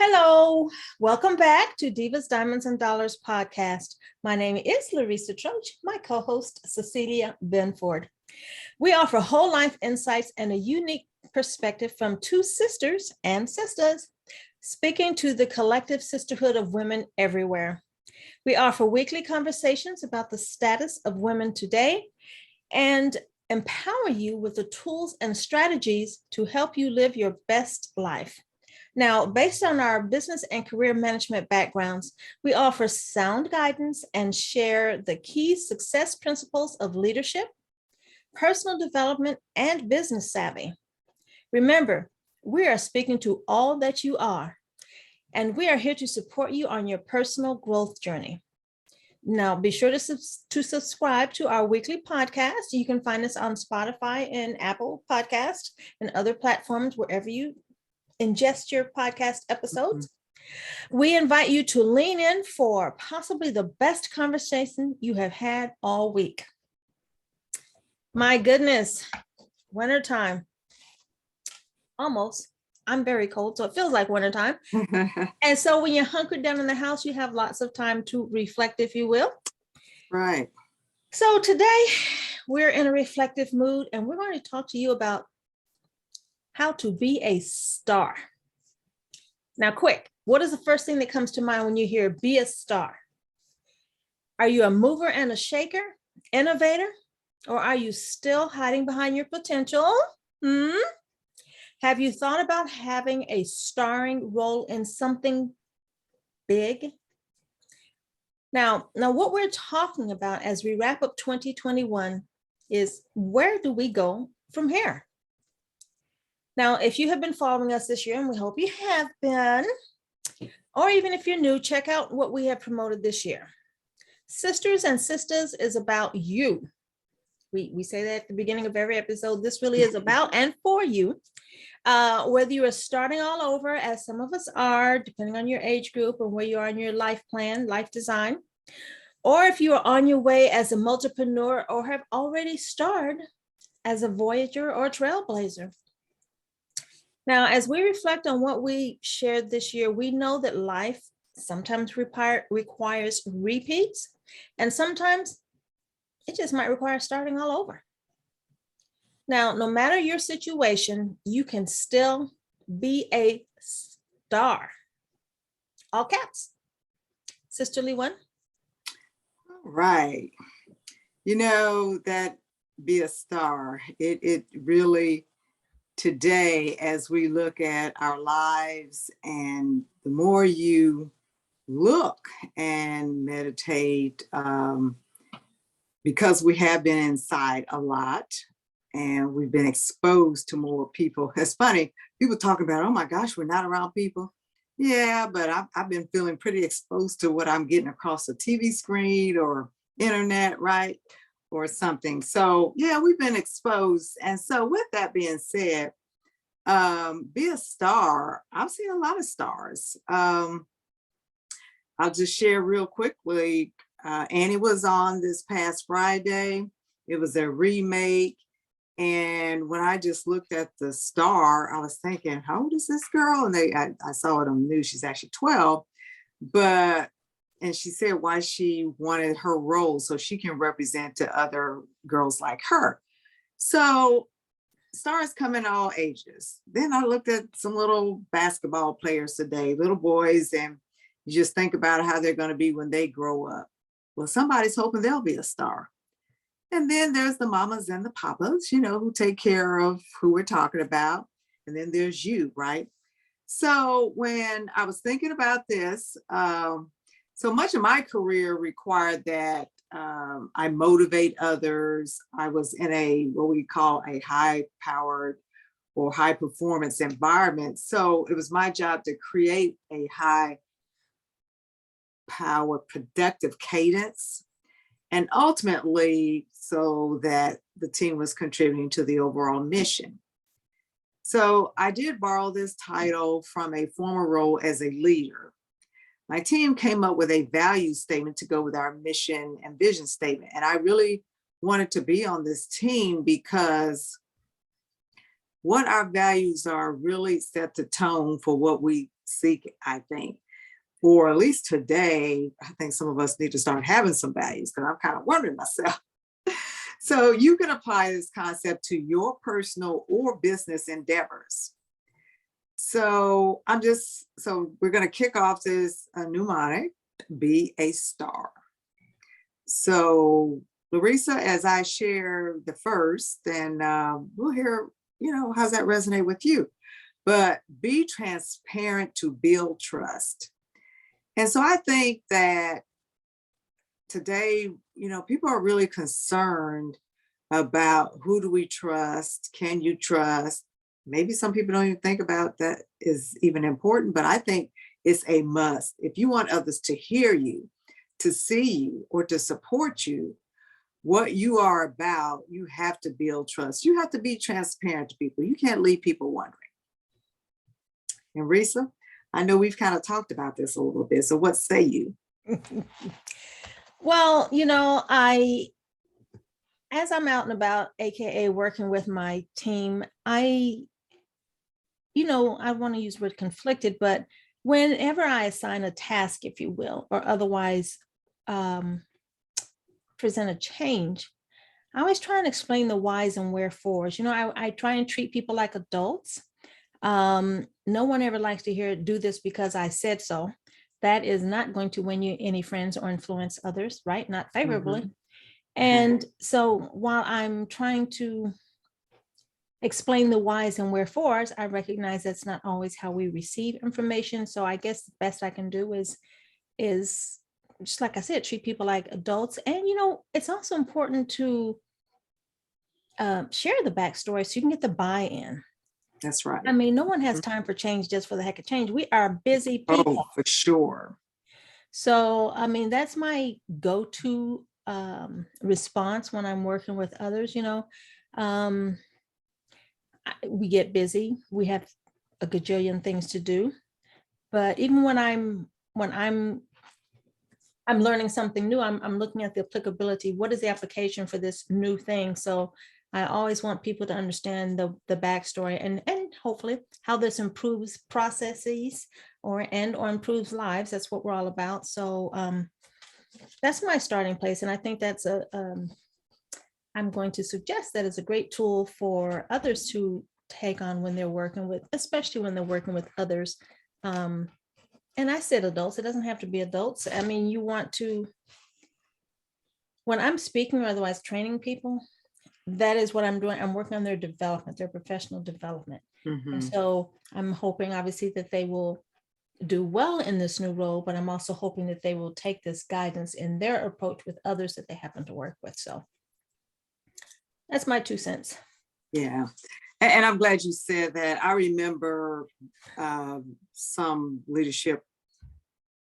Hello, welcome back to Divas, Diamonds, and Dollars podcast. My name is Larisa Troche, my co-host Cecilia Benford. We offer whole life insights and a unique perspective from two sisters and sisters, speaking to the collective sisterhood of women everywhere. We offer weekly conversations about the status of women today and empower you with the tools and strategies to help you live your best life. Now, based on our business and career management backgrounds, we offer sound guidance and share the key success principles of leadership, personal development, and business savvy. Remember, we are speaking to all that you are, and we are here to support you on your personal growth journey. Now, be sure to subscribe to our weekly podcast. You can find us on Spotify and Apple Podcasts and other platforms wherever you ingest your podcast episodes. We invite you to lean in for possibly the best conversation you have had all week. My goodness, wintertime. Almost. I'm very cold, so it feels like wintertime. And so when you're hunkered down in the house, you have lots of time to reflect, if you will. Right. So today we're in a reflective mood, and we're going to talk to you about how to be a star. Now, quick, what is the first thing that comes to mind when you hear be a star? Are you a mover and a shaker, innovator, or are you still hiding behind your potential? Have you thought about having a starring role in something big? Now, what we're talking about as we wrap up 2021 is where do we go from here? Now, if you have been following us this year, and we hope you have been, or even if you're new, check out what we have promoted this year. Sisters and Sistahs is about you. We say that at the beginning of every episode. This really is about and for you. Whether you are starting all over, as some of us are, depending on your age group and where you are in your life plan, life design, or if you are on your way as a multipreneur or have already started as a Voyager or a Trailblazer. Now, as we reflect on what we shared this year, we know that life sometimes requires repeats, and sometimes it just might require starting all over. Now, no matter your situation, you can still be a star. All caps. Sisterly one. Right. You know, that be a star, it really, today, as we look at our lives, and the more you look and meditate, because we have been inside a lot and we've been exposed to more people. It's funny, people talk about, oh my gosh, we're not around people. Yeah, but I've been feeling pretty exposed to what I'm getting across the TV screen or internet, right? Or something. So yeah, we've been exposed. And so with that being said, be a star. I've seen a lot of stars. I'll just share real quickly. Annie was on this past Friday. It was a remake. And when I just looked at the star, I was thinking, how old is this girl? And I saw it on the news. She's actually 12. And she said why she wanted her role so she can represent to other girls like her. So stars come in all ages. Then I looked at some little basketball players today, little boys, and you just think about how they're going to be when they grow up. Well, somebody's hoping they'll be a star. And then there's the mamas and the papas, who take care of who we're talking about. And then there's you, right? So when I was thinking about this, so much of my career required that I motivate others. I was in what we call a high-powered or high-performance environment. So it was my job to create a high-power, productive cadence. And ultimately, so that the team was contributing to the overall mission. So I did borrow this title from a former role as a leader. My team came up with a value statement to go with our mission and vision statement. And I really wanted to be on this team because what our values are really set the tone for what we seek, I think. Or at least today, I think some of us need to start having some values, because I'm kind of wondering myself. So you can apply this concept to your personal or business endeavors. So we're going to kick off this mnemonic, be a star. So Larisa, as I share the first, then we'll hear, how's that resonate with you? But be transparent to build trust. And so I think that today, people are really concerned about who do we trust? Can you trust? Maybe some people don't even think about that is even important, but I think it's a must. If you want others to hear you, to see you, or to support you, what you are about, you have to build trust. You have to be transparent to people. You can't leave people wondering. And Risa, I know we've kind of talked about this a little bit. So what say you? Well, as I'm out and about, AKA working with my team, I want to use the word conflicted, but whenever I assign a task, if you will, or otherwise present a change, I always try and explain the whys and wherefores. I try and treat people like adults. No one ever likes to hear, do this because I said so. That is not going to win you any friends or influence others, right? Not favorably. Mm-hmm. And so while I'm trying to explain the whys and wherefores, I recognize that's not always how we receive information. So I guess the best I can do is just like I said, treat people like adults. And, it's also important to share the backstory so you can get the buy-in. That's right. I mean, no one has time for change just for the heck of change. We are busy people. Oh, for sure. So, I mean, that's my go-to response when I'm working with others. We get busy. We have a gajillion things to do. But even when I'm learning something new, I'm looking at the applicability. What is the application for this new thing? So I always want people to understand the backstory and hopefully how this improves processes or improves lives. That's what we're all about. So that's my starting place. And I think that's I'm going to suggest that it's a great tool for others to take on when they're working with, especially when they're working with others. And I said adults, it doesn't have to be adults. I mean, you want to, when I'm speaking or otherwise training people, that is what I'm doing. I'm working on their development, their professional development. Mm-hmm. And so I'm hoping obviously that they will do well in this new role, but I'm also hoping that they will take this guidance in their approach with others that they happen to work with. So that's my 2 cents. Yeah. And I'm glad you said that. I remember some leadership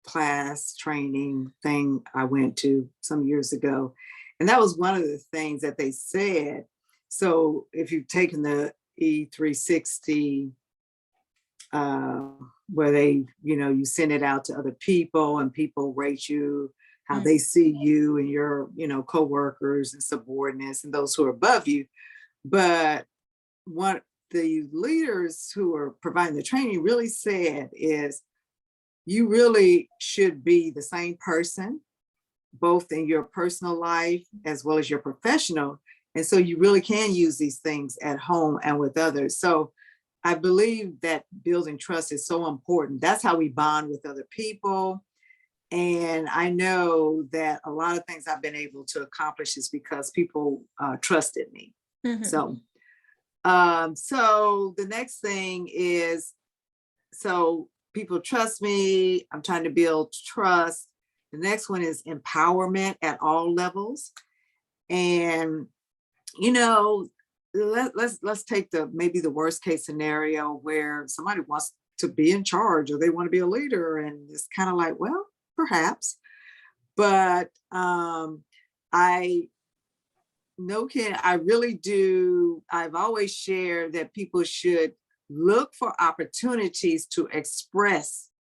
class training thing I went to some years ago. And that was one of the things that they said. So if you've taken the E360, where they, you send it out to other people and people rate you, how they see you and your, coworkers and subordinates and those who are above you. But what the leaders who are providing the training really said is you really should be the same person, both in your personal life as well as your professional. And so you really can use these things at home and with others. So I believe that building trust is so important. That's how we bond with other people. And I know that a lot of things I've been able to accomplish is because people trusted me. Mm-hmm. So the next thing is, so people trust me. I'm trying to build trust. The next one is empowerment at all levels. And, let's take maybe the worst case scenario where somebody wants to be in charge or they want to be a leader. And it's kind of like, well, perhaps, but I really do. I've always shared that people should look for opportunities to express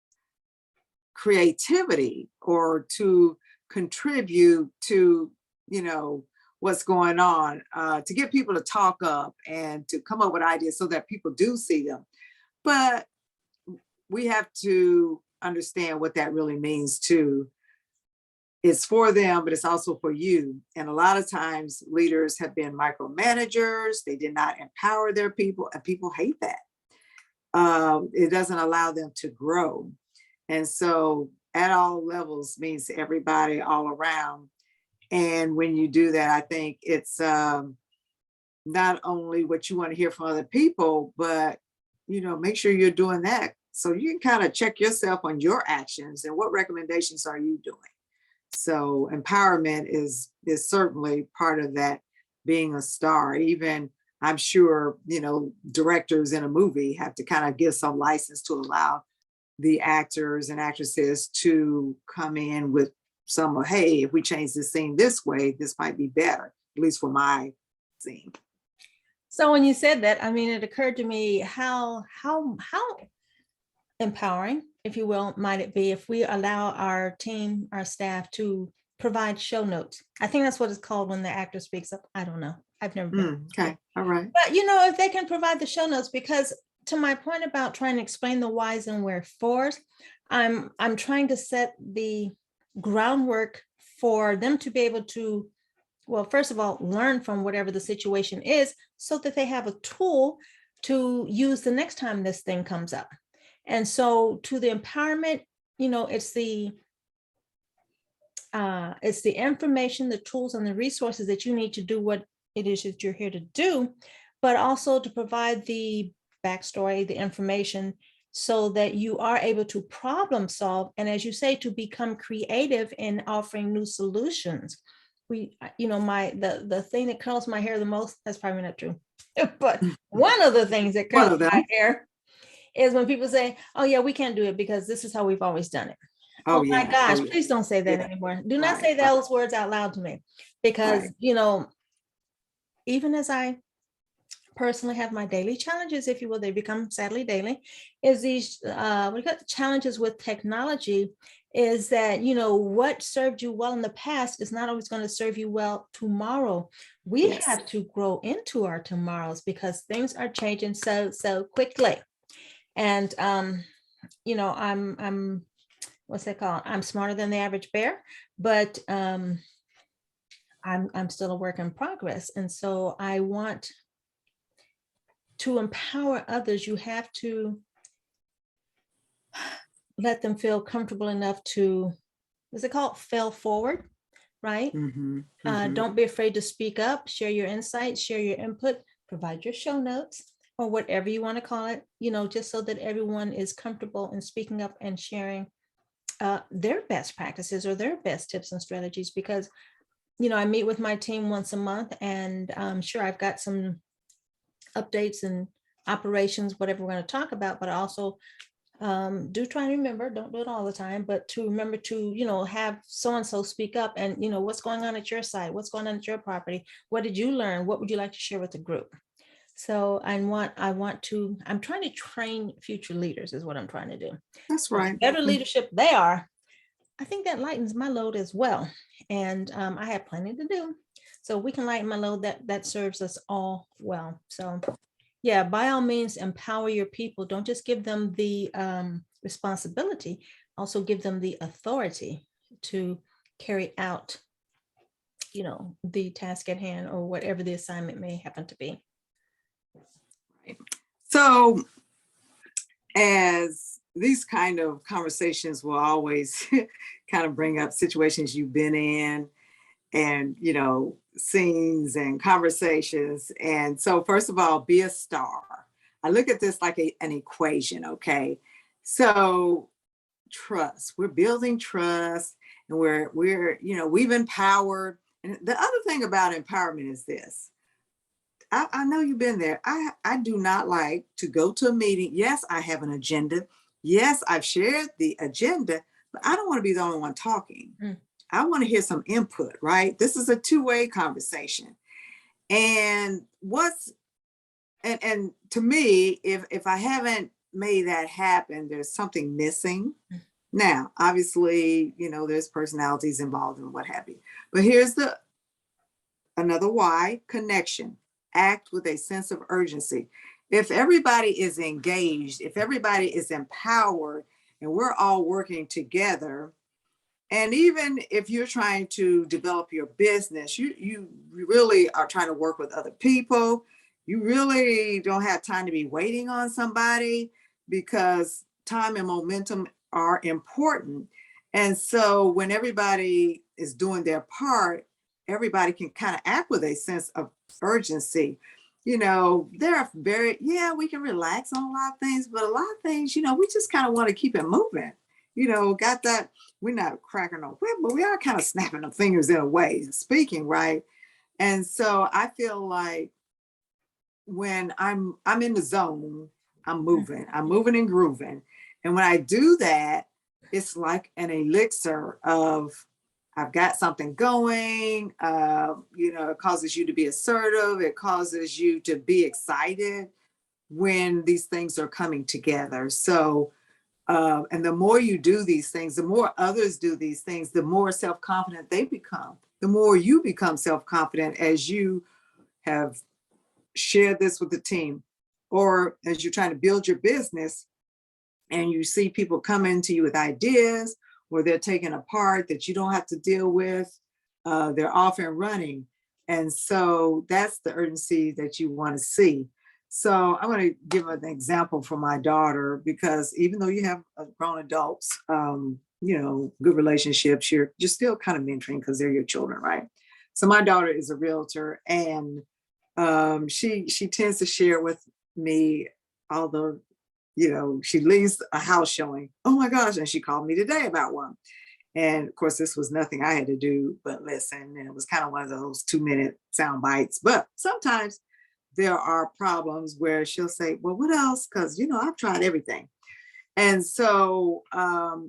creativity or to contribute to, what's going on, to get people to talk up and to come up with ideas so that people do see them. But we have to understand what that really means too. It's for them, but it's also for you. And a lot of times leaders have been micromanagers. They did not empower their people, and people hate that. It doesn't allow them to grow. And so at all levels means everybody all around. And when you do that, I think it's not only what you want to hear from other people, but, make sure you're doing that. So you can kind of check yourself on your actions and what recommendations are you doing. So empowerment is certainly part of that, being a star. Even I'm sure, directors in a movie have to kind of give some license to allow the actors and actresses to come in with some, hey, if we change this scene this way, this might be better, at least for my scene. So when you said that, I mean, it occurred to me how empowering, if you will, might it be if we allow our team, our staff to provide show notes. I think that's what it's called when the actor speaks up. I don't know. I've never been. Okay. All right. But, if they can provide the show notes, because to my point about trying to explain the whys and wherefores, I'm trying to set the groundwork for them to be able to, well, first of all, learn from whatever the situation is so that they have a tool to use the next time this thing comes up. And so to the empowerment, it's the information, the tools, and the resources that you need to do what it is that you're here to do, but also to provide the backstory, the information, so that you are able to problem solve. And as you say, to become creative in offering new solutions. The thing that curls my hair the most, that's probably not true, but one of the things that curls my hair is when people say, oh yeah, we can't do it because this is how we've always done it. Oh my gosh, please don't say that anymore. Do not say those words out loud to me, because, even as I personally have my daily challenges, if you will, they become sadly daily, is these, we got the challenges with technology, is that, what served you well in the past is not always going to serve you well tomorrow. We have to grow into our tomorrows because things are changing so quickly. And, I'm what's that called? I'm smarter than the average bear, but I'm still a work in progress. And so I want to empower others. You have to let them feel comfortable enough to, what's it called? Fail forward, right? Don't be afraid to speak up, share your insights, share your input, provide your show notes, or whatever you want to call it, just so that everyone is comfortable in speaking up and sharing their best practices or their best tips and strategies. Because, I meet with my team once a month, and I'm sure I've got some updates and operations, whatever we're going to talk about, but I also do try and remember, don't do it all the time, but to remember to, have so-and-so speak up and, what's going on at your site, what's going on at your property, what did you learn, what would you like to share with the group? So I'm trying to train future leaders is what I'm trying to do. That's right. The better leadership they are, I think that lightens my load as well. And I have plenty to do. So we can lighten my load, that serves us all well. So yeah, by all means, empower your people. Don't just give them the responsibility, also give them the authority to carry out, the task at hand or whatever the assignment may happen to be. So as these kind of conversations will always kind of bring up situations you've been in and, scenes and conversations. And so first of all, be a star. I look at this like an equation, okay? So trust, we're building trust, and we're we've empowered. And the other thing about empowerment is this. I know you've been there. I do not like to go to a meeting. Yes, I have an agenda. Yes, I've shared the agenda, but I don't want to be the only one talking. I want to hear some input, right? This is a two-way conversation. And and to me, if I haven't made that happen, there's something missing. Now, obviously, there's personalities involved and what have you. But here's another why: connection. Act with a sense of urgency. if everybody is engaged, if everybody is empowered, and we're all working together, and even if you're trying to develop your business, you really are trying to work with other people. You really don't have time to be waiting on somebody, because time and momentum are important. And so when everybody is doing their part, everybody can kind of act with a sense of urgency. There are yeah, we can relax on a lot of things, but a lot of things, we just kind of want to keep it moving. Got that. We're not cracking no whip, but we are kind of snapping the fingers in a way, speaking, right? And so I feel like when I'm in the zone, I'm moving and grooving. And when I do that, it's like an elixir of, I've got something going. It causes you to be assertive. It causes you to be excited when these things are coming together. So, and the more you do these things, the more others do these things, the more self-confident they become. The more you become self-confident as you have shared this with the team, or as you're trying to build your business and you see people coming to you with ideas, or they're taking a part that you don't have to deal with. They're off and running. And so that's the urgency that you want to see. So I'm going to give an example for my daughter, because even though you have grown adults, good relationships, you're still kind of mentoring because they're your children, right? So my daughter is a realtor, and she tends to share with me all the, she leaves a house showing. Oh my gosh. And she called me today about one. And of course, this was nothing I had to do but listen. And it was kind of one of those 2-minute sound bites. But sometimes there are problems where she'll say, well, what else? Because, I've tried everything. And so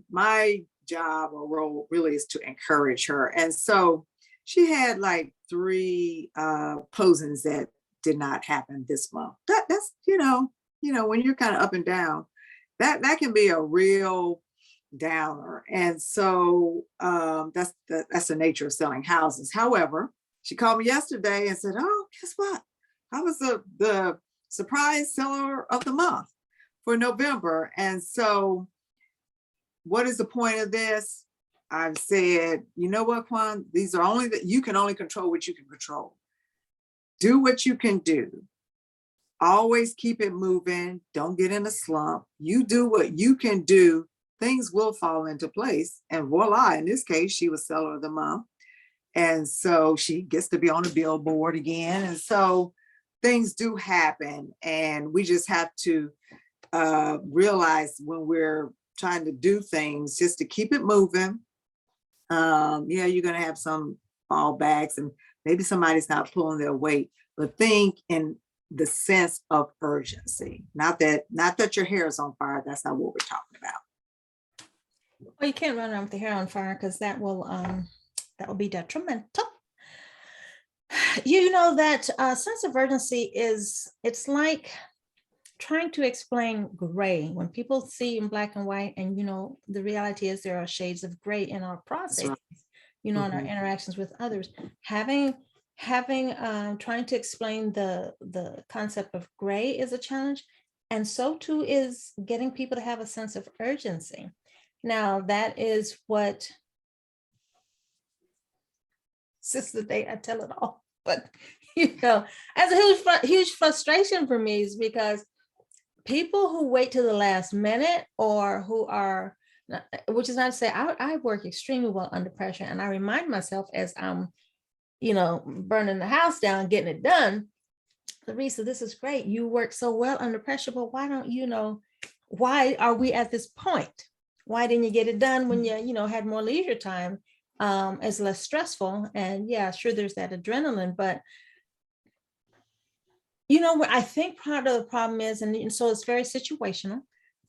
my job or role really is to encourage her. And so she had like 3 closings that did not happen this month. That's, when you're kind of up and down, that can be a real downer. And so that's the nature of selling houses. However, she called me yesterday and said, oh, guess what? I was the surprise seller of the month for November. And so what is the point of this? I've said, you know what, Quan, these are only that you can only control what you can control. Do what you can do. Always keep it moving. Don't get in a slump. You do what you can do. Things will fall into place. And voila, in this case, she was seller of the month. And so she gets to be on the billboard again. And so things do happen. And we just have to realize when we're trying to do things, just to keep it moving. You're going to have some fallbacks, and maybe somebody's not pulling their weight, but think in the sense of urgency. Not that your hair is on fire. That's not what we're talking about. Well, you can't run around with the hair on fire, because that will be detrimental. That sense of urgency it's like trying to explain gray. When people see in black and white, and the reality is there are shades of gray in our process, right. In our interactions with others, having trying to explain the concept of gray is a challenge. And so too is getting people to have a sense of urgency. Now, that is what Sister Day, I tell it all. But, as a huge frustration for me is because people who wait to the last minute, or who are, which is not to say I work extremely well under pressure. And I remind myself as I'm, burning the house down, getting it done. Larisa, this is great. You work so well under pressure, but why don't why are we at this point? Why didn't you get it done when you, had more leisure time? It's less stressful. And yeah, sure, there's that adrenaline, but I think part of the problem is, and so it's very situational,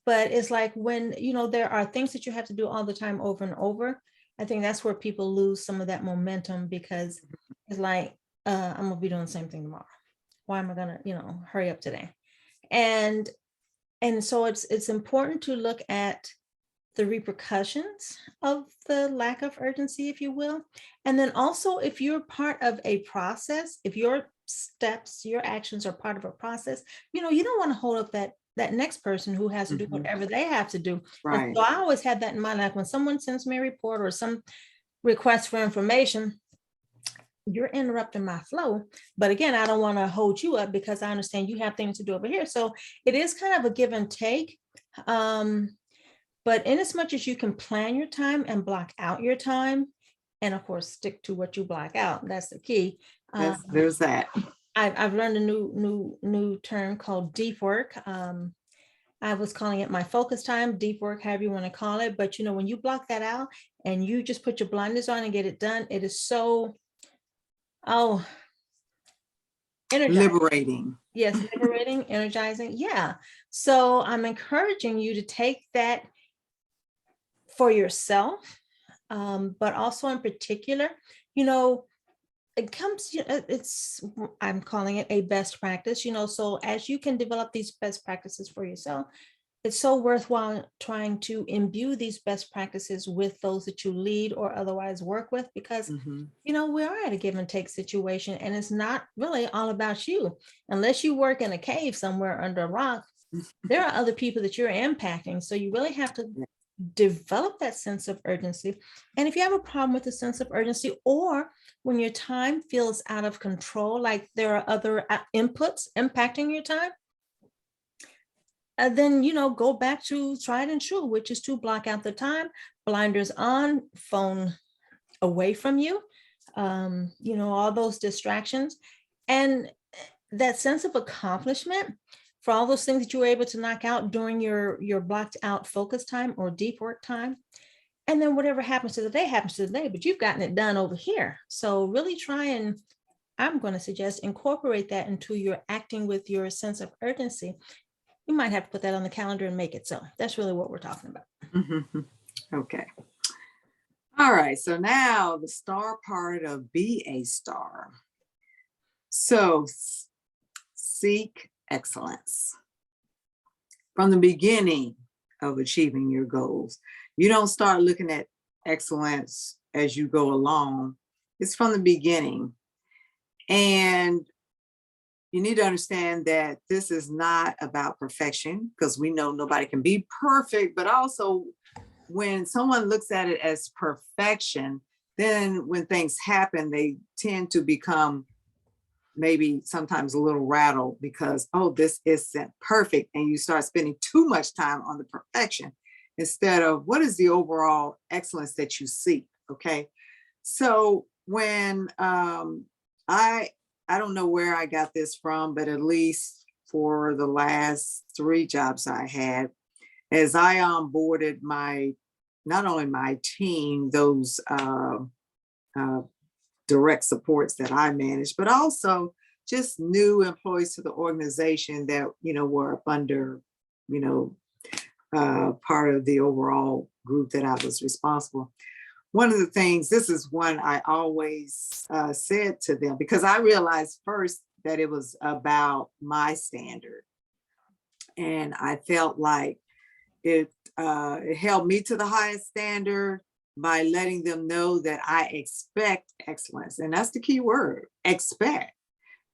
but it's like when, there are things that you have to do all the time over and over. I think that's where people lose some of that momentum, because it's like, I'm gonna be doing the same thing tomorrow. Why am I gonna, hurry up today? And so it's important to look at the repercussions of the lack of urgency, if you will. And then also, if you're part of a process, if you're steps, your actions are part of a process. You know, you don't want to hold up that next person who has to do whatever they have to do. And Right. so I always had that in mind. Like when someone sends me a report or some request for information, you're interrupting my flow. But again, I don't want to hold you up because I understand you have things to do over here. So it is kind of a give and take. But in as much as you can plan your time and block out your time, and of course, stick to what you block out, that's the key. There's that. I've learned a new term called deep work. I was calling it my focus time, deep work, however you want to call it. But you know, when you block that out and you just put your blinders on and get it done, it is so energizing. Liberating. Yes, liberating, energizing. Yeah. So I'm encouraging you to take that for yourself, but also in particular, you know, it comes, I'm calling it a best practice, you know, so as you can develop these best practices for yourself, it's so worthwhile trying to imbue these best practices with those that you lead or otherwise work with, because, you know, we are at a give and take situation and it's not really all about you. Unless you work in a cave somewhere under a rock, there are other people that you're impacting. So you really have to develop that sense of urgency. And if you have a problem with the sense of urgency, or when your time feels out of control, like there are other inputs impacting your time, then, you know, go back to tried and true, which is to block out the time, blinders on, phone away from you, you know, all those distractions. And that sense of accomplishment for all those things that you were able to knock out during your blocked out focus time or deep work time. And then whatever happens to the day happens to the day, but you've gotten it done over here. So really try and, I'm going to suggest, incorporate that into your acting with your sense of urgency. You might have to put that on the calendar and make it so. That's really what we're talking about. Okay. All right. So now the star part of be a star. So seek excellence from the beginning of achieving your goals. You don't start looking at excellence as you go along. It's from the beginning. And you need to understand that this is not about perfection, because we know nobody can be perfect, but also when someone looks at it as perfection, then when things happen, they tend to become maybe sometimes a little rattled because, oh, this isn't perfect. And you start spending too much time on the perfection instead of what is the overall excellence that you seek. Okay. So when I don't know where I got this from, but at least for the last 3 jobs I had, as I onboarded not only my team, those direct supports that I managed, but also just new employees to the organization that, you know, were up under, you know, part of the overall group that I was responsible. One of the things, this is one I always said to them, because I realized first that it was about my standard. And I felt like it held me to the highest standard by letting them know that I expect excellence. And that's the key word, expect.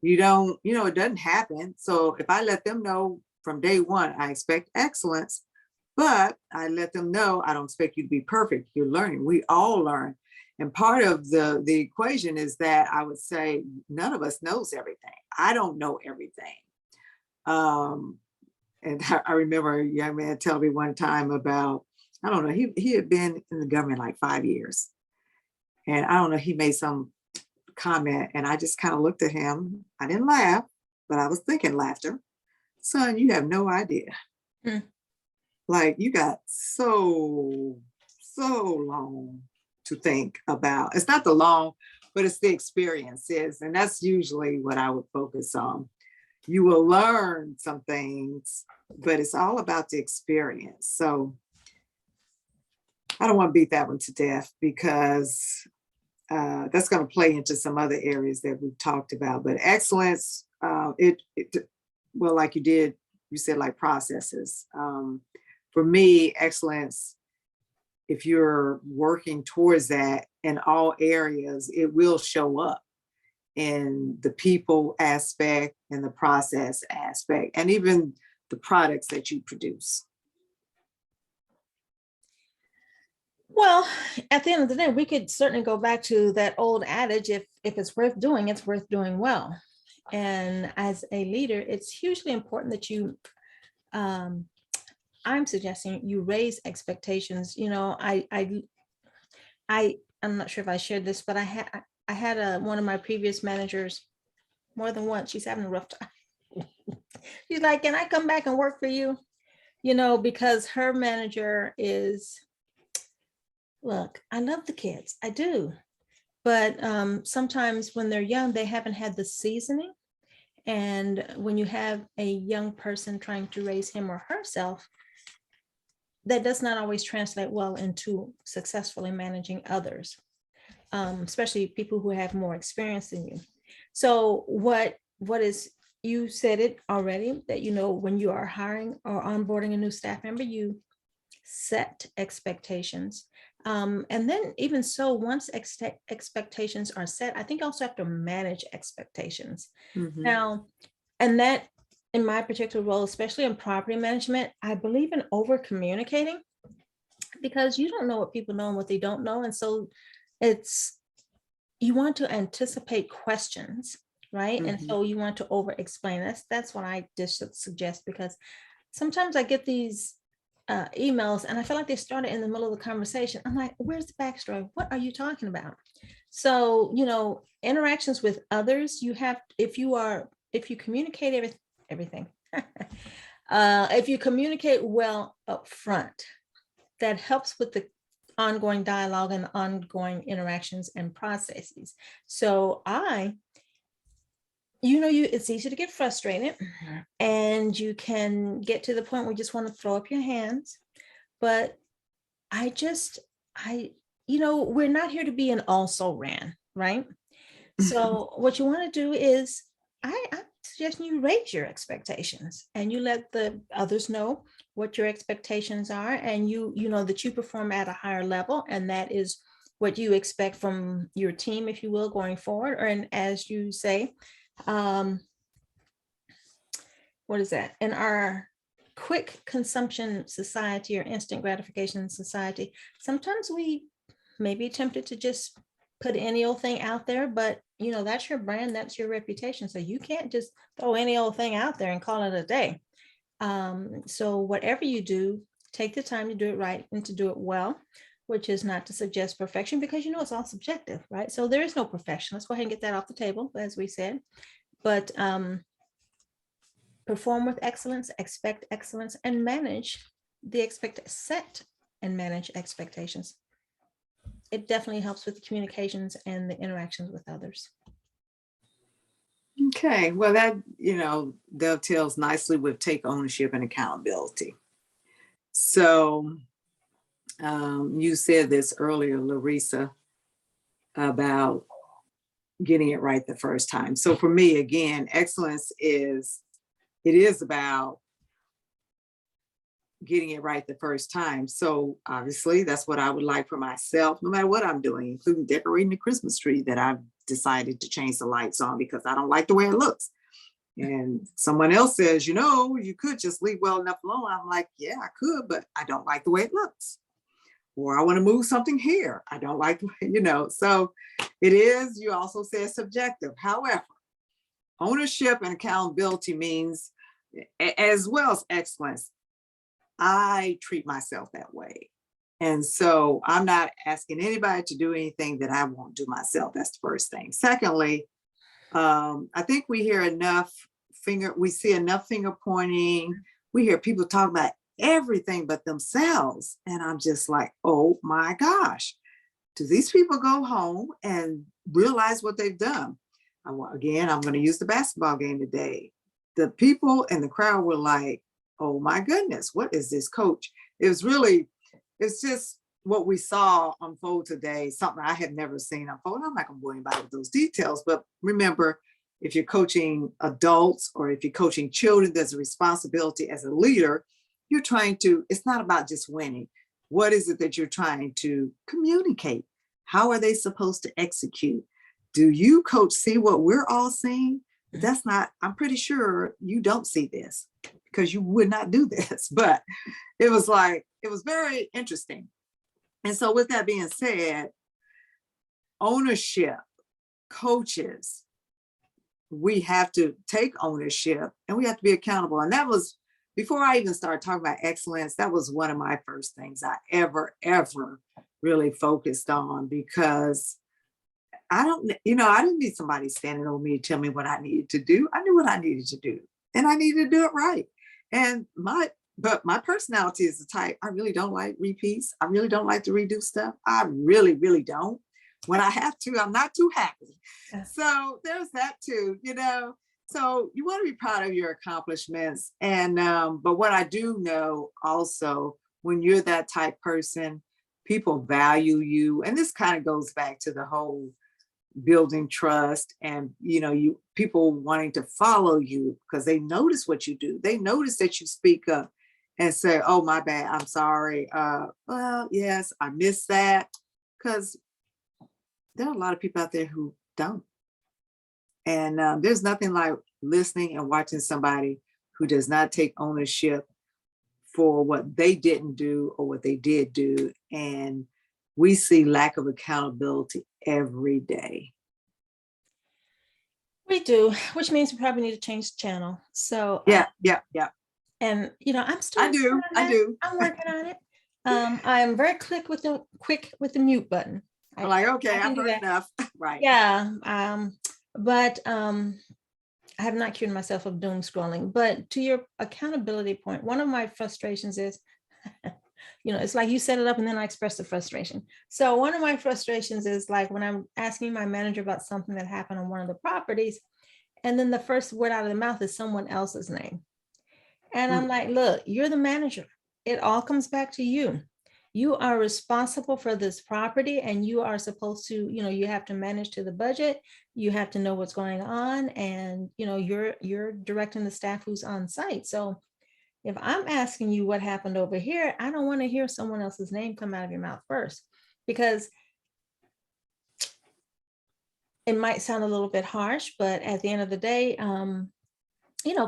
You don't, you know, it doesn't happen. So if I let them know from day one, I expect excellence, but I let them know I don't expect you to be perfect. You're learning. We all learn. And part of the equation is that I would say none of us knows everything. I don't know everything. And I remember a young man telling me one time about, I don't know, he had been in the government like 5 years. And I don't know, he made some comment and I just kind of looked at him. I didn't laugh, but I was thinking laughter. Son, you have no idea. Like you got so long to think about. It's not the long, but it's the experiences. And that's usually what I would focus on. You will learn some things, but it's all about the experience. So I don't want to beat that one to death because that's going to play into some other areas that we've talked about. But excellence, well, like you said, like processes. For me, excellence, if you're working towards that in all areas, it will show up. in the people aspect and the process aspect, and even the products that you produce? Well, at the end of the day, we could certainly go back to that old adage, if it's worth doing, it's worth doing well. And as a leader, it's hugely important that you, I'm suggesting you raise expectations. You know, I'm not sure if I shared this, but I had one of my previous managers more than once. She's having a rough time. She's like, "Can I come back and work for you?" You know, because her manager is, look, I love the kids, I do, but sometimes when they're young, they haven't had the seasoning. And when you have a young person trying to raise him or herself, that does not always translate well into successfully managing others, especially people who have more experience than you. So what is, you said it already, that, you know, when you are hiring or onboarding a new staff member, you set expectations. And then even so, once expectations are set, I think also have to manage expectations. Mhm. Now, and that, in my particular role, especially in property management, I believe in over communicating, because you don't know what people know and what they don't know. And so it's, you want to anticipate questions, right? And Mhm. so you want to over explain. That's what I just suggest, because sometimes I get these emails and I feel like they started in the middle of the conversation. I'm like, where's the backstory? What are you talking about? So, you know, interactions with others, you have, if you communicate everything, if you communicate well up front, that helps with the ongoing dialogue and ongoing interactions and processes. So it's easy to get frustrated, and you can get to the point where you just want to throw up your hands. But I, we're not here to be an also ran, right? So what you want to do is, I'm suggesting you raise your expectations and you let the others know what your expectations are, and you know that you perform at a higher level, and that is what you expect from your team, if you will, going forward. And as you say, what is that? In our quick consumption society or instant gratification society, sometimes we may be tempted to just put any old thing out there, but you know, that's your brand, that's your reputation. So you can't just throw any old thing out there and call it a day. So whatever you do, take the time to do it right and to do it well, which is not to suggest perfection, because you know it's all subjective, right? So there is no perfection. Let's go ahead and get that off the table, as we said. But perform with excellence, expect excellence, and manage the set and manage expectations. It definitely helps with the communications and the interactions with others. Okay, well, that, dovetails nicely with take ownership and accountability. So you said this earlier, Larisa, about getting it right the first time. So for me, again, excellence is about getting it right the first time. So obviously that's what I would like for myself, no matter what I'm doing, including decorating the Christmas tree that I've decided to change the lights on because I don't like the way it looks. And someone else says, you could just leave well enough alone. I'm like, yeah, I could, but I don't like the way it looks. Or I want to move something here. I don't like, so it is, you also said subjective. However, ownership and accountability means, as well as excellence, I treat myself that way. And so I'm not asking anybody to do anything that I won't do myself. That's the first thing. Secondly, I think we see enough finger pointing. We hear people talk about everything but themselves. And I'm just like, oh my gosh, do these people go home and realize what they've done? Again, I'm going to use the basketball game today. The people in the crowd were like, oh my goodness, what is this coach? It's just what we saw unfold today, something I had never seen unfold. I'm not going to worry about those details, but remember, if you're coaching adults or if you're coaching children, there's a responsibility as a leader. It's not about just winning. What is it that you're trying to communicate? How are they supposed to execute? do you, coach, see what we're all seeing? That's not, I'm pretty sure you don't see this because you would not do this. But it was very interesting. And so with that being said, ownership, coaches, we have to take ownership and we have to be accountable. And that was, before I even started talking about excellence, that was one of my first things I ever really focused on, because I didn't need somebody standing over me to tell me what I needed to do. I knew what I needed to do and I needed to do it right. And but my personality is the type, I really don't like repeats. I really don't like to redo stuff. I really, really don't. When I have to, I'm not too happy. So there's that too, So you want to be proud of your accomplishments. And but what I do know also, when you're that type person, people value you. And this kind of goes back to the whole building trust and people wanting to follow you because they notice what you do. They notice that you speak up and say, oh, my bad, I'm sorry. Well, yes, I missed that. Because there are a lot of people out there who don't. And there's nothing like listening and watching somebody who does not take ownership for what they didn't do or what they did do. And we see lack of accountability every day. We do, which means we probably need to change the channel. So yeah. And I'm still I do. I'm working on it. I'm very quick with the mute button. I'm like, okay, I've heard enough. Right. Yeah. But I have not cured myself of doom scrolling. But to your accountability point, one of my frustrations is, it's like you set it up and then I express the frustration. So one of my frustrations is like when I'm asking my manager about something that happened on one of the properties, and then the first word out of the mouth is someone else's name. And I'm like, look, you're the manager. It all comes back to you. You are responsible for this property and you are supposed to, you have to manage to the budget. You have to know what's going on. And, you're directing the staff who's on site. So if I'm asking you what happened over here, I don't want to hear someone else's name come out of your mouth first, because it might sound a little bit harsh, but at the end of the day,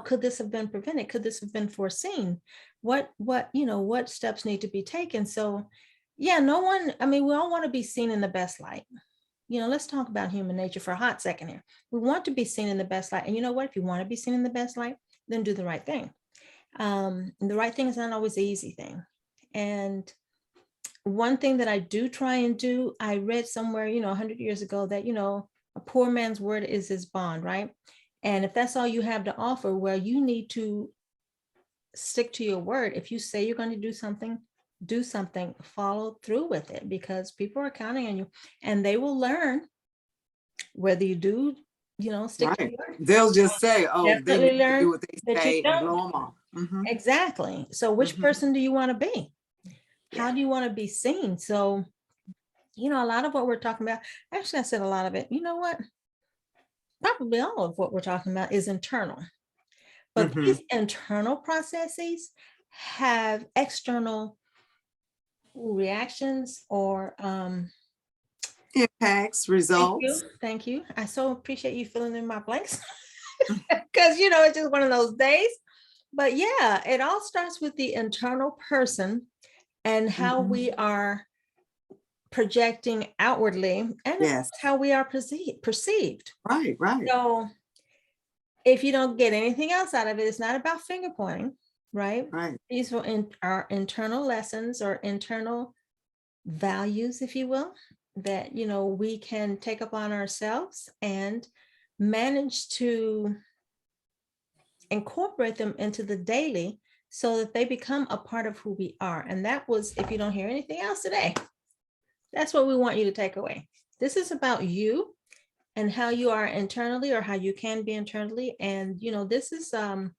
could this have been prevented? Could this have been foreseen? What steps need to be taken? So yeah, we all want to be seen in the best light. Let's talk about human nature for a hot second here. We want to be seen in the best light. And you know what? If you want to be seen in the best light, then do the right thing. The right thing is not always the easy thing. And one thing that I do try and do, I read somewhere, 100 years ago that, a poor man's word is his bond, right? And if that's all you have to offer, well, you need to stick to your word. If you say you're going to do something, follow through with it, because people are counting on you and they will learn whether you do, stick to your word. They'll just say, oh, definitely they learn do what they say and blow them off. Mm-hmm. Exactly. So which person do you want to be? How do you want to be seen? So, a lot of what we're talking about, actually, I said a lot of it, you know what? Probably all of what we're talking about is internal. But these internal processes have external reactions or impacts, results. Thank you. I so appreciate you filling in my blanks because, it's just one of those days. But yeah, it all starts with the internal person and how we are projecting outwardly, and how we are perceived. Right. So if you don't get anything else out of it, it's not about finger pointing, right? These are internal lessons or internal values, if you will, that, we can take upon ourselves and manage to incorporate them into the daily so that they become a part of who we are. And that was, if you don't hear anything else today, that's what we want you to take away. This is about you and how you are internally, or how you can be internally. And, this is, I'm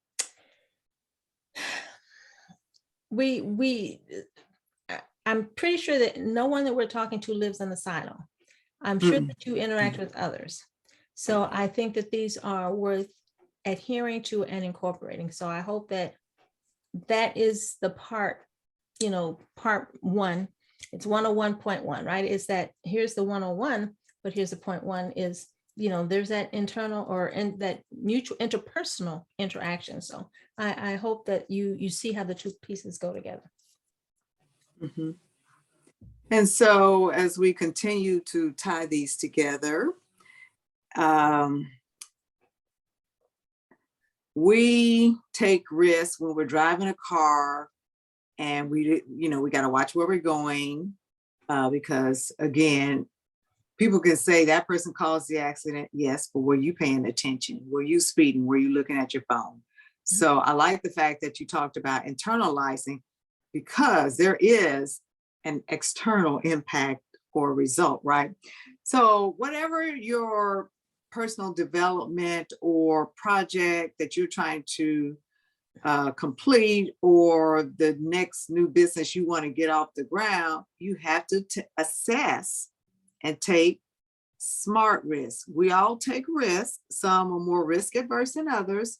pretty sure that no one that we're talking to lives in a silo. I'm sure that you interact with others. So I think that these are worth adhering to and incorporating. So I hope that is the part, part one. It's 101.1, right? Is that here's the 101, but here's the point one is there's that internal or in that mutual interpersonal interaction. So I hope that you see how the two pieces go together. Mhm. And so as we continue to tie these together, we take risks when we're driving a car, and we got to watch where we're going, because again, people can say that person caused the accident. Yes, but were you paying attention? Were you speeding? Were you looking at your phone? So I like the fact that you talked about internalizing, because there is an external impact or result, right? So whatever your personal development or project that you're trying to complete, or the next new business you want to get off the ground, you have to assess and take smart risks. We all take risks. Some are more risk adverse than others,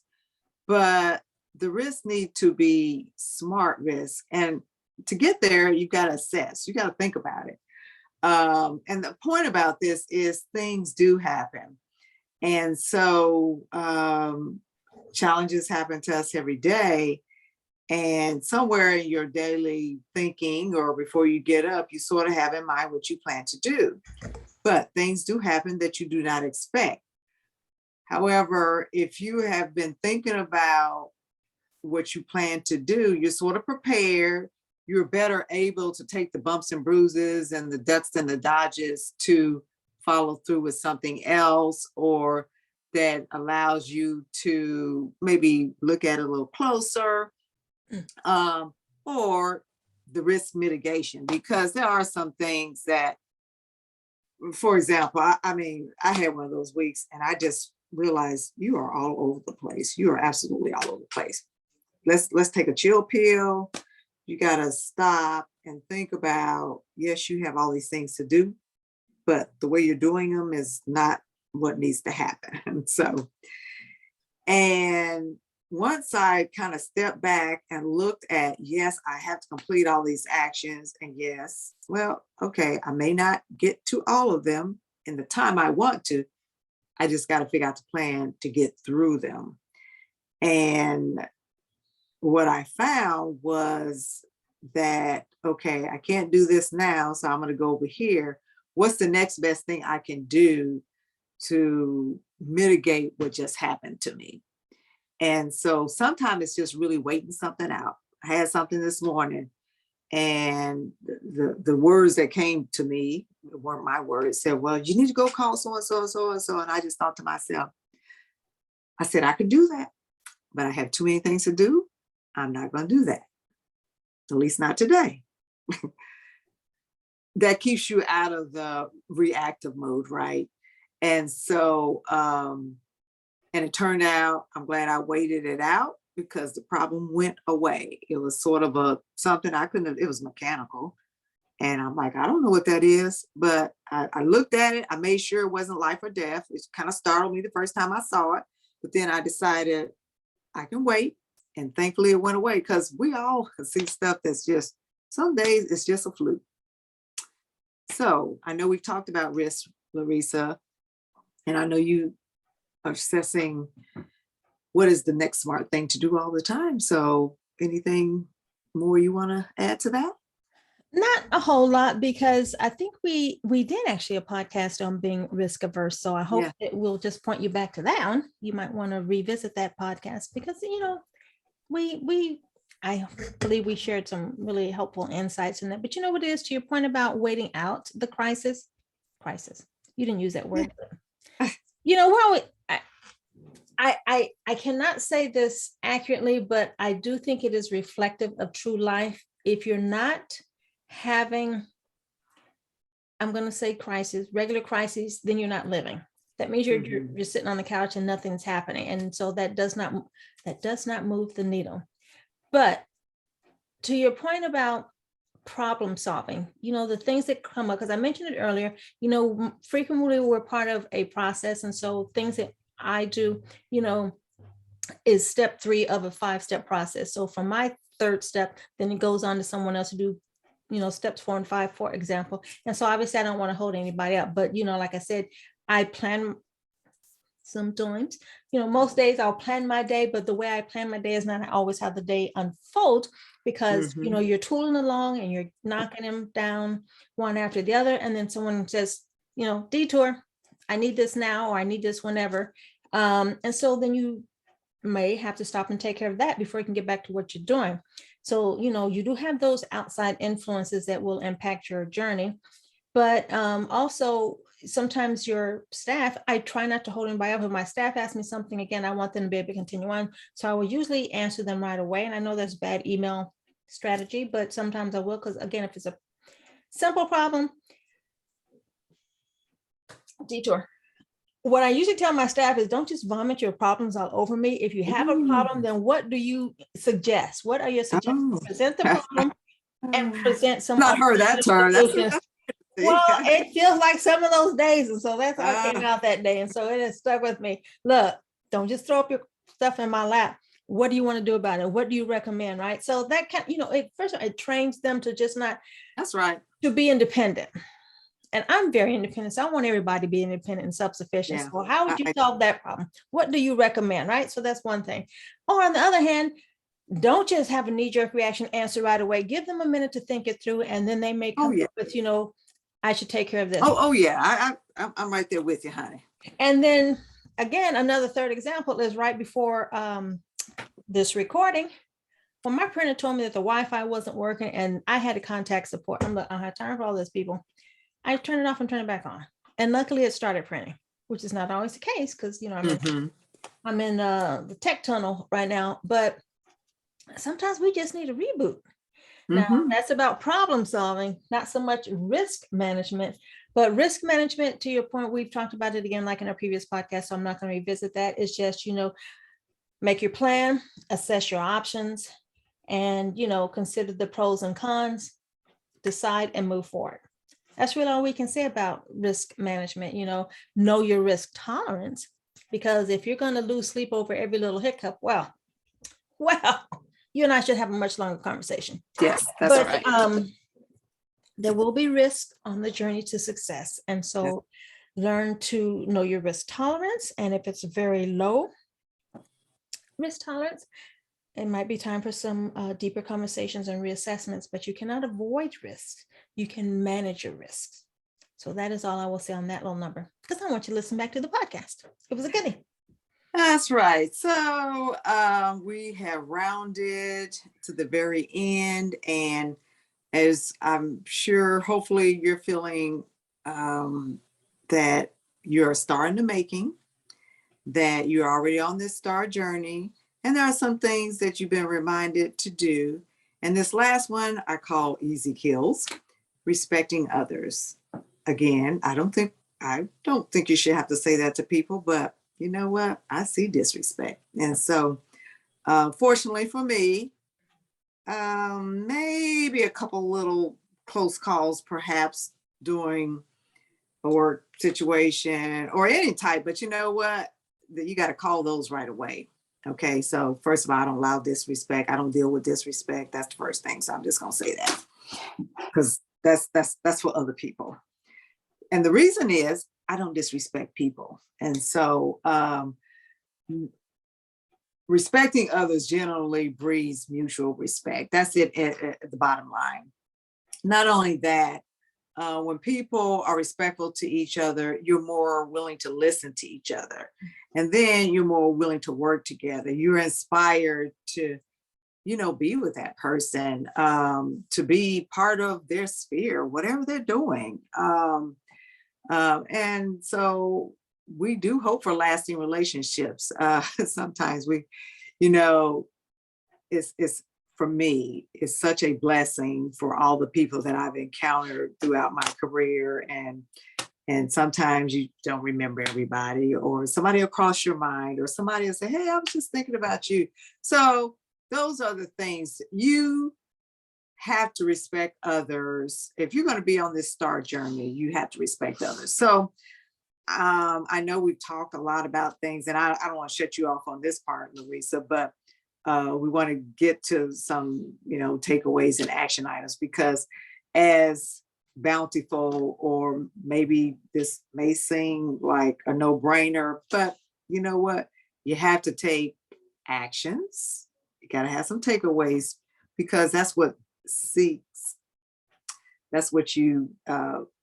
but the risks need to be smart risks. And to get there, you've got to assess, you got to think about it. And the point about this is things do happen. And so challenges happen to us every day. And somewhere in your daily thinking, or before you get up, you sort of have in mind what you plan to do. But things do happen that you do not expect. However, if you have been thinking about what you plan to do, you're sort of prepared. You're better able to take the bumps and bruises and the ducks and the dodges to follow through with something else, or that allows you to maybe look at it a little closer, or the risk mitigation, because there are some things that, for example, I had one of those weeks and I just realized you are all over the place. You are absolutely all over the place. Let's take a chill pill. You got to stop and think about, yes, you have all these things to do, but the way you're doing them is not what needs to happen. So, and once I kind of stepped back and looked at, yes, I have to complete all these actions, and yes, well, okay, I may not get to all of them in the time I want to. I just got to figure out the plan to get through them. And what I found was that, okay, I can't do this now, so I'm going to go over here. What's the next best thing I can do to mitigate what just happened to me? And so sometimes it's just really waiting something out. I had something this morning, and the words that came to me weren't my words. Said, well, you need to go call so and so and so and so. And I just thought to myself, I said, I could do that, but I have too many things to do. I'm not going to do that. At least not today. That keeps you out of the reactive mode, right? And so, and it turned out, I'm glad I waited it out, because the problem went away. It was sort of something I couldn't have, it was mechanical. And I'm like, I don't know what that is, but I looked at it. I made sure it wasn't life or death. It kind of startled me the first time I saw it, but then I decided I can wait. And thankfully it went away, because we all see stuff that's just, some days it's just a fluke. So I know we've talked about risk, Larisa, and I know you are assessing what is the next smart thing to do all the time. So anything more you want to add to that? Not a whole lot, because I think we did actually a podcast on being risk averse. So I hope it will just point you back to that one. You might want to revisit that podcast, because I believe we shared some really helpful insights in that. But you know what it is, to your point about waiting out the crisis. You didn't use that word. Well, I cannot say this accurately, but I do think it is reflective of true life. If you're not having, I'm going to say regular crises, then you're not living. That means you're sitting on the couch and nothing's happening. And so that does not move the needle. But to your point about problem solving, the things that come up, because I mentioned it earlier, frequently we're part of a process. And so things that I do, is step 3 of a 5-step process. So from my 3rd step, then it goes on to someone else to do, steps 4 and 5, for example. And so obviously I don't want to hold anybody up, but like I said, I plan sometimes. Most days I'll plan my day, but the way I plan my day is not always how the day unfolds, because you're tooling along and you're knocking them down one after the other, and then someone says, detour, I need this now, or I need this whenever. And so then you may have to stop and take care of that before you can get back to what you're doing. So, you do have those outside influences that will impact your journey. But also sometimes your staff, I try not to hold anybody up. If my staff asks me something again, I want them to be able to continue on. So I will usually answer them right away. And I know that's bad email strategy, but sometimes I will, because again, if it's a simple problem, detour. What I usually tell my staff is, don't just vomit your problems all over me. If you have a problem, then what do you suggest? What are your suggestions? Present the problem and present some. Not heard that term. Well, it feels like some of those days. And so that's how it came out that day. And so it has stuck with me. Look, don't just throw up your stuff in my lap. What do you want to do about it? What do you recommend? Right. So that can, first of all, it trains them to just not. That's right. To be independent. And I'm very independent. So I want everybody to be independent and self-sufficient. Yeah. So how would you solve that problem? What do you recommend? Right. So that's one thing. Or on the other hand, don't just have a knee-jerk reaction, answer right away. Give them a minute to think it through. And then they may come up with, I should take care of this. Oh yeah. I'm right there with you, honey. And then again, another third example is right before this recording. When my printer told me that the Wi-Fi wasn't working and I had to contact support. I'm like, I don't have time for all this, people. I turn it off and turn it back on. And luckily it started printing, which is not always the case because, I'm in the tech tunnel right now, but sometimes we just need a reboot. Now that's about problem solving, not so much risk management, but risk management, to your point, we've talked about it again, like in our previous podcast. So I'm not going to revisit that. It's just, make your plan, assess your options, and, consider the pros and cons, decide and move forward. That's really all we can say about risk management. Know your risk tolerance, because if you're going to lose sleep over every little hiccup, well, you and I should have a much longer conversation. Yes, that's right. There will be risk on the journey to success. And so learn to know your risk tolerance. And if it's very low risk tolerance, it might be time for some deeper conversations and reassessments, but you cannot avoid risks. You can manage your risks. So that is all I will say on that little number, because I want you to listen back to the podcast. It was a goodie. That's right. So we have rounded to the very end. And as I'm sure, hopefully you're feeling that you're a star in the making, that you're already on this star journey. And there are some things that you've been reminded to do. And this last one I call easy kills, respecting others. Again, I don't think you should have to say that to people, but you know what? I see disrespect. And so fortunately for me, maybe a couple little close calls, perhaps during a work situation or any type, but you know what? You got to call those right away. Okay. So first of all, I don't allow disrespect. I don't deal with disrespect. That's the first thing. So I'm just going to say that because that's for other people. And the reason is I don't disrespect people. And so respecting others generally breeds mutual respect. That's it at the bottom line. Not only that, when people are respectful to each other, you're more willing to listen to each other. And then you're more willing to work together. You're inspired to, be with that person, to be part of their sphere, whatever they're doing. And so we do hope for lasting relationships. Sometimes it's for me, it's such a blessing for all the people that I've encountered throughout my career. And sometimes you don't remember everybody, or somebody will cross your mind, or somebody will say, hey, I was just thinking about you. So those are the things. You have to respect others. If you're going to be on this star journey, you have to respect others. So I know we've talked a lot about things, and I don't want to shut you off on this part, Larisa, but we want to get to some, takeaways and action items, because as bountiful, or maybe this may seem like a no-brainer, but you know what? You have to take actions. You got to have some takeaways, because that's what seeks. That's what you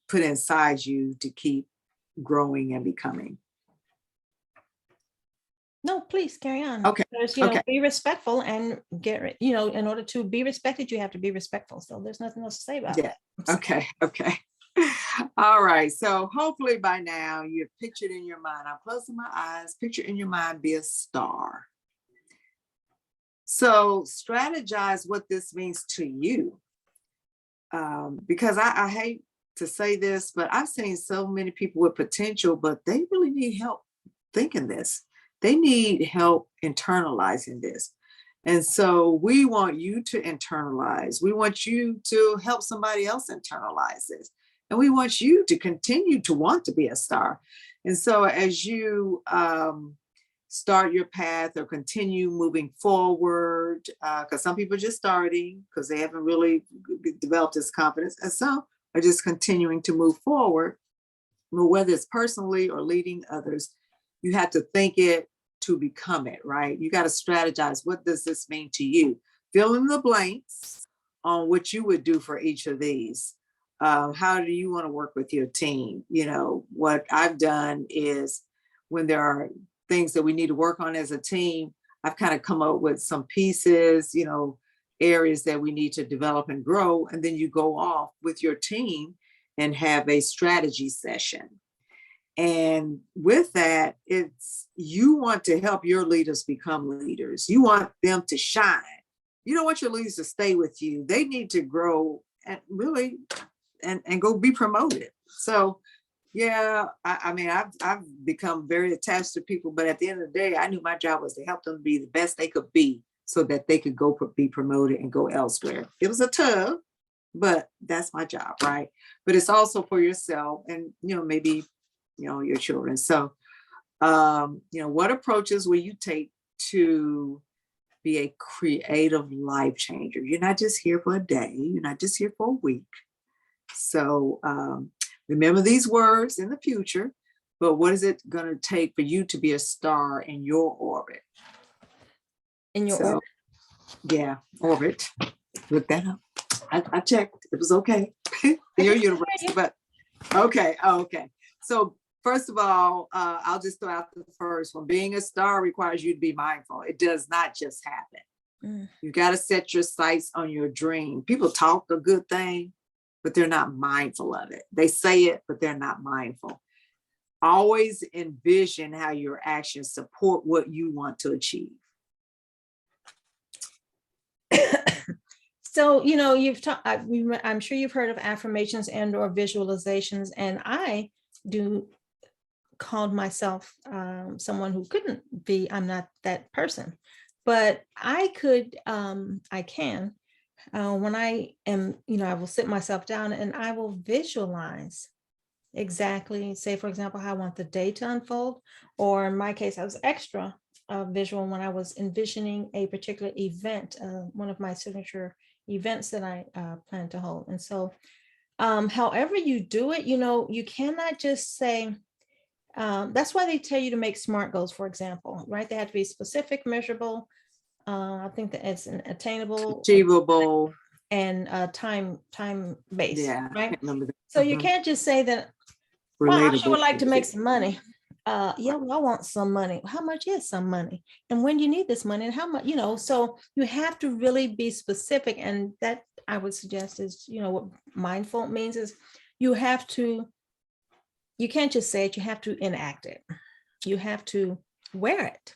put inside you to keep growing and becoming. No, please carry on. Okay. There's, Okay. be respectful and in order to be respected, you have to be respectful. So there's nothing else to say about that. Okay. Okay. All right. So hopefully by now you've pictured in your mind, I'm closing my eyes, picture in your mind, be a star. So strategize what this means to you. Because I hate to say this, but I've seen so many people with potential, but they really need help thinking this. They need help internalizing this. And so we want you to internalize. We want you to help somebody else internalize this. And we want you to continue to want to be a star. And so as you start your path or continue moving forward, because some people are just starting because they haven't really developed this confidence, and some are just continuing to move forward, whether it's personally or leading others. You have to think it to become it, right? You got to strategize. What does this mean to you? Fill in the blanks on what you would do for each of these. How do you want to work with your team? What I've done is, when there are things that we need to work on as a team, I've kind of come up with some pieces, areas that we need to develop and grow. And then you go off with your team and have a strategy session. And with that, you want to help your leaders become leaders. You want them to shine. You don't want your leaders to stay with you. They need to grow and really and go be promoted. So yeah, I mean, I've become very attached to people, but at the end of the day, I knew my job was to help them be the best they could be so that they could go be promoted and go elsewhere. It was a tug, but that's my job, right? But it's also for yourself and, maybe, your children. So, what approaches will you take to be a creative life changer? You're not just here for a day. You're not just here for a week. So, remember these words in the future, but what is it going to take for you to be a star in your orbit? In your orbit? Yeah, orbit. Look that up. I checked. It was okay. In your universe, but okay. Oh, okay. So first of all, I'll just throw out the first one. Being a star requires you to be mindful. It does not just happen. You got to set your sights on your dream. People talk a good thing, but they're not mindful of it. They say it, but they're not mindful. Always envision how your actions support what you want to achieve. So, you've talked, I'm sure you've heard of affirmations and or visualizations, and I called myself someone who couldn't be, I'm not that person, but I can. When I am, I will sit myself down and I will visualize exactly, say, for example, how I want the day to unfold. Or in my case, I was extra visual when I was envisioning a particular event, one of my signature events that I plan to hold. And so however you do it, you cannot just say, that's why they tell you to make SMART goals, for example, right? They have to be specific, measurable. I think that it's an attainable, achievable, and time based. Yeah, right. I remember that. So you can't just say that. Well, I sure would like to make some money. Yeah, well, I want some money. How much is some money? And when do you need this money? And how much? So you have to really be specific. And that I would suggest is, what mindful means is you can't just say it. You have to enact it. You have to wear it.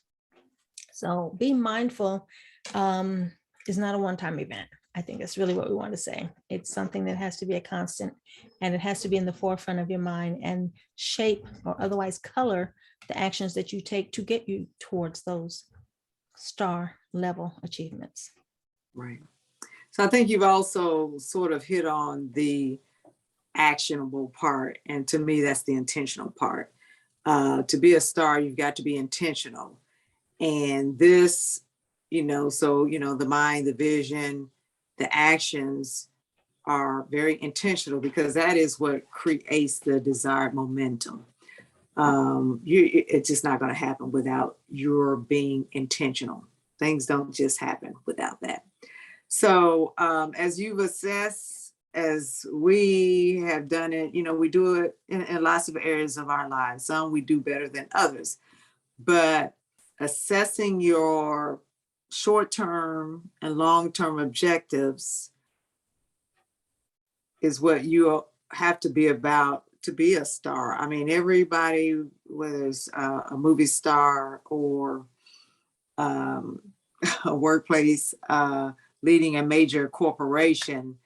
So be mindful is not a one-time event. I think that's really what we want to say. It's something that has to be a constant, and it has to be in the forefront of your mind and shape or otherwise color the actions that you take to get you towards those star level achievements. Right. So I think you've also sort of hit on the actionable part. And to me, that's the intentional part. To be a star, you've got to be intentional. And this, the mind, the vision, the actions are very intentional, because that is what creates the desired momentum. It's just not going to happen without your being intentional. Things don't just happen without that. So as you've assessed, as we have done it, we do it in lots of areas of our lives. Some we do better than others, but assessing your short-term and long-term objectives is what you have to be about to be a star. I mean, everybody, whether it's a movie star or a workplace, leading a major corporation,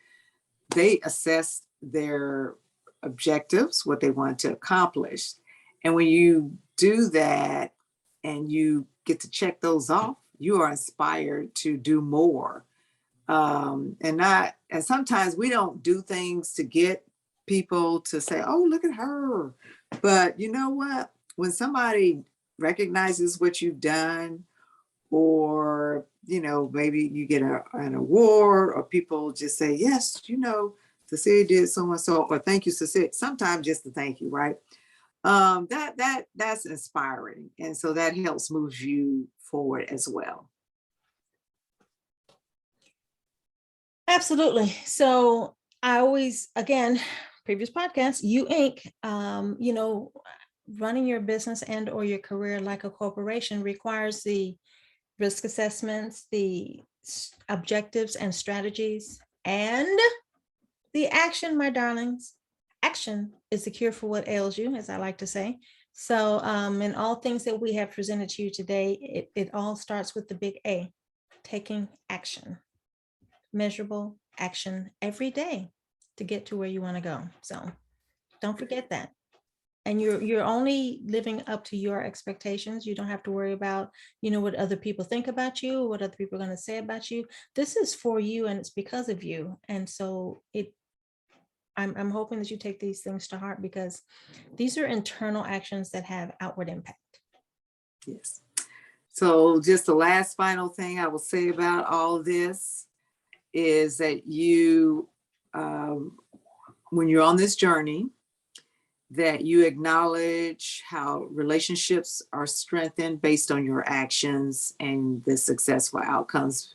they assess their objectives, what they want to accomplish. And when you do that and you get to check those off, you are inspired to do more. And sometimes we don't do things to get people to say, oh, look at her. But you know what? When somebody recognizes what you've done, or maybe you get an award, or people just say, yes, Cecilia did so and so, or thank you, Cecilia. Sometimes just to thank you, right? That's inspiring, and so that helps move you forward as well. Absolutely. So I always, again, previous podcast, You Inc., running your business and or your career like a corporation requires the risk assessments, the objectives and strategies, and the action, my darlings. Action is the cure for what ails you, as I like to say. So in all things that we have presented to you today, it all starts with the big A, taking action. Measurable action every day to get to where you want to go. So don't forget that. And you're only living up to your expectations. You don't have to worry about, what other people think about you, what other people are going to say about you. This is for you, and it's because of you. And so I'm hoping that you take these things to heart, because these are internal actions that have outward impact. Yes. So just the last final thing I will say about all this is that you, when you're on this journey, that you acknowledge how relationships are strengthened based on your actions and the successful outcomes,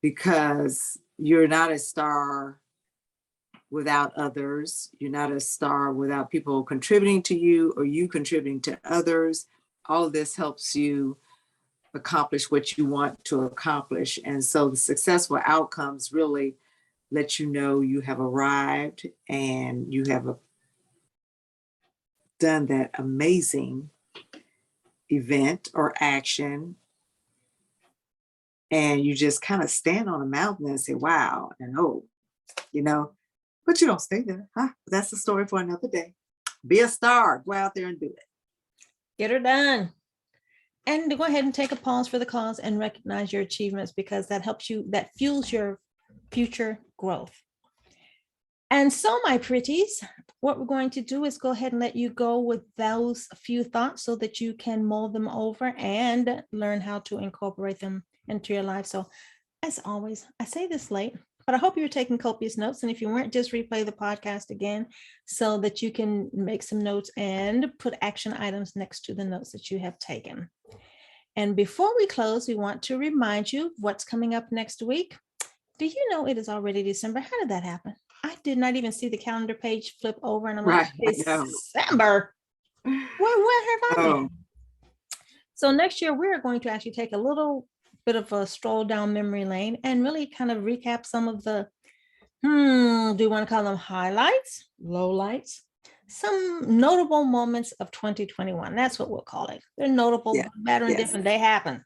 because you're not a star without others. You're not a star without people contributing to you or you contributing to others. All of this helps you accomplish what you want to accomplish. And so the successful outcomes really let you know you have arrived and you have done that amazing event or action. And you just kind of stand on a mountain and say, wow, and but you don't stay there. That's the story for another day. Be a star. Go out there and do it. Get her done. And go ahead and take a pause for the cause and recognize your achievements, because that helps you, that fuels your future growth. And so, my pretties, what we're going to do is go ahead and let you go with those few thoughts so that you can mull them over and learn how to incorporate them into your life. So, as always, I say this late, but I hope you're taking copious notes. And if you weren't, just replay the podcast again so that you can make some notes and put action items next to the notes that you have taken. And before we close, we want to remind you what's coming up next week. Do you know it is already December? How did that happen? I did not even see the calendar page flip over, and I'm like, December. Where have I been? So next year, we're going to actually take a little bit of a stroll down memory lane and really kind of recap some of the, do you want to call them highlights, lowlights, some notable moments of 2021. That's what we'll call it. They're notable, better and different. They happen.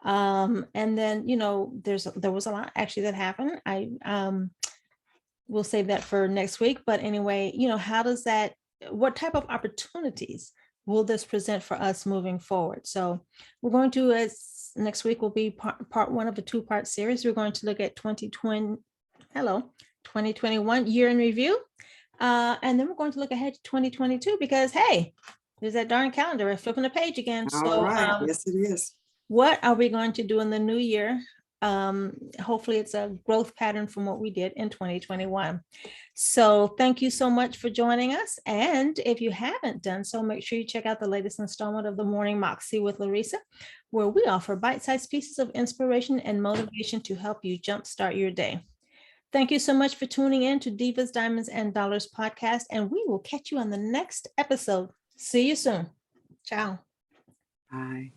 And then, there was a lot actually that happened. We'll save that for next week. But anyway, what type of opportunities will this present for us moving forward? So we're going to, next week will be part one of a 2-part series. We're going to look at 2021 year in review. And then we're going to look ahead to 2022, because, hey, there's that darn calendar. We're flipping the page again. All right. Yes, it is. What are we going to do in the new year Hopefully it's a growth pattern from what we did in 2021. So thank you so much for joining us. And if you haven't done so, make sure you check out the latest installment of the Morning Moxie with Larisa, where we offer bite-sized pieces of inspiration and motivation to help you jumpstart your day. Thank you so much for tuning in to Divas, Diamonds, and Dollars podcast, and we will catch you on the next episode. See you soon. Ciao. Bye.